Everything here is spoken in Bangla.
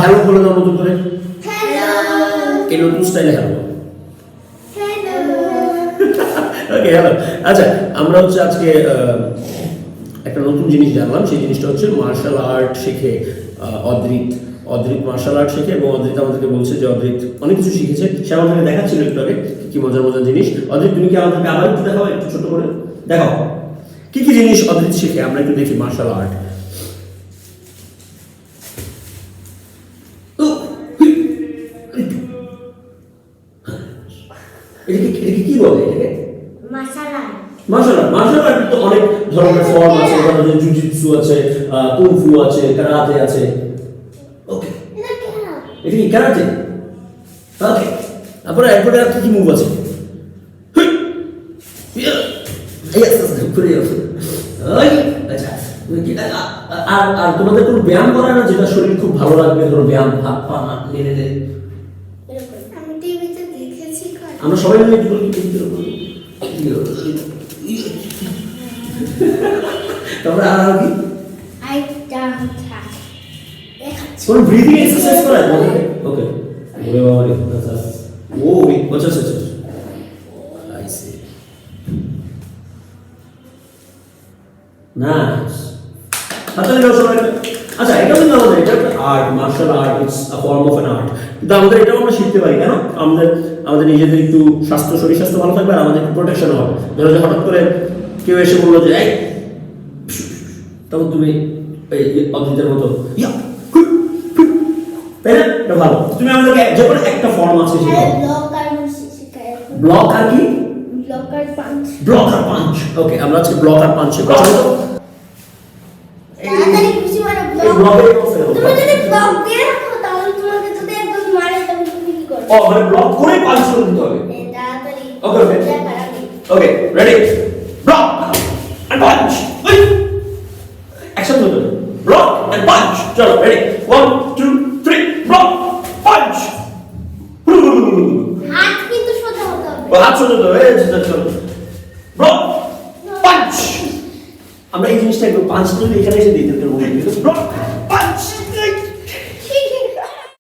হ্যালো বলে দাও নতুন করে। হ্যালো। এই নতুন স্টাইলে হ্যালো। হ্যালো। Okay hello. আচ্ছা আমরা হচ্ছে আজকে একটা নতুন জিনিস জানলাম, সেই জিনিসটা হচ্ছে মার্শাল আর্ট শিখে অদ্রিত মার্শাল আর্ট শিখে, এবং অদ্রিত আমাদেরকে বলছে যে অদ্রিত অনেক কিছু শিখেছে। সে আমাদেরকে দেখাচ্ছিল একটু আগে কি মজার মজার জিনিস। অদ্রিত তুমি কি আমাদেরকে আবার একটু দেখাও, একটু ছোট করে দেখাও কি কি জিনিস অদ্রিত শিখে, আমরা একটু দেখি মার্শাল আর্ট। এটাকে কি বলে? এটাকে মার্শাল আর্ট তো অনেক ধরনের ফর্ম আছে, যেমন জুজুৎসু আছে, কুংফু আছে, কারাতে আছে। ওকে এটা কি কারাতে? ওকে তারপরে এরপরে আর কি মুভ আছে? আর আর তোমাদের কোনো ব্যায়াম করায় না যেটা শরীর খুব ভালো লাগবে? ধরো ব্যায়াম, হাত পা নেড়ে নেড়ে। আমি টিভিতে দেখেছি। আমরা সবাই মিলে একটু করি। তারপরে আর কি কোন ব্রিদিং এক্সারসাইজ করায় তোমাদের? ওকে ওরে বাবা রে, আচ্ছা ও আচ্ছা আচ্ছা আই সি নাইস। আচ্ছা এটা কিন্তু আমাদের এটা art, martial art, it's a form of an art. কিন্তু আমাদের এটাও আমরা শিখতে পারি কেন? আমাদের নিজেদের একটু শরীর স্বাস্থ্য ভালো থাকবে, আর আমাদের একটু প্রোটেকশন হবে। ধরো যে হঠাৎ করে কেউ এসে বললো যে এই, তখন তুমি এই অদ্রিতের মতো তাই না? এটা ভালো। তুমি আমাদেরকে যে কোনো একটা ফর্ম আছে সেটা ব্লক আর কি ব্লক আর পাঞ্চ। ওকে আমরা আজকে ব্লক আর পাঞ্চ শিখব। মানে ব্লক করে পাঞ্চ করে দিতে হবে। Okay okay okay ready, block and punch. একসাথে হবে ব্লক এন্ড পাঞ্চ। চলো রেডি, 1 2 3 ব্লক পাঞ্চ। হাত কিন্তু সোজা হতে হবে। হাত সোজা হতে হবে। চলো ব্লক পাঞ্চ। আমরা এই জিনিসটা একটু পাঞ্চ করে এখানে এসে দিই, ব্লক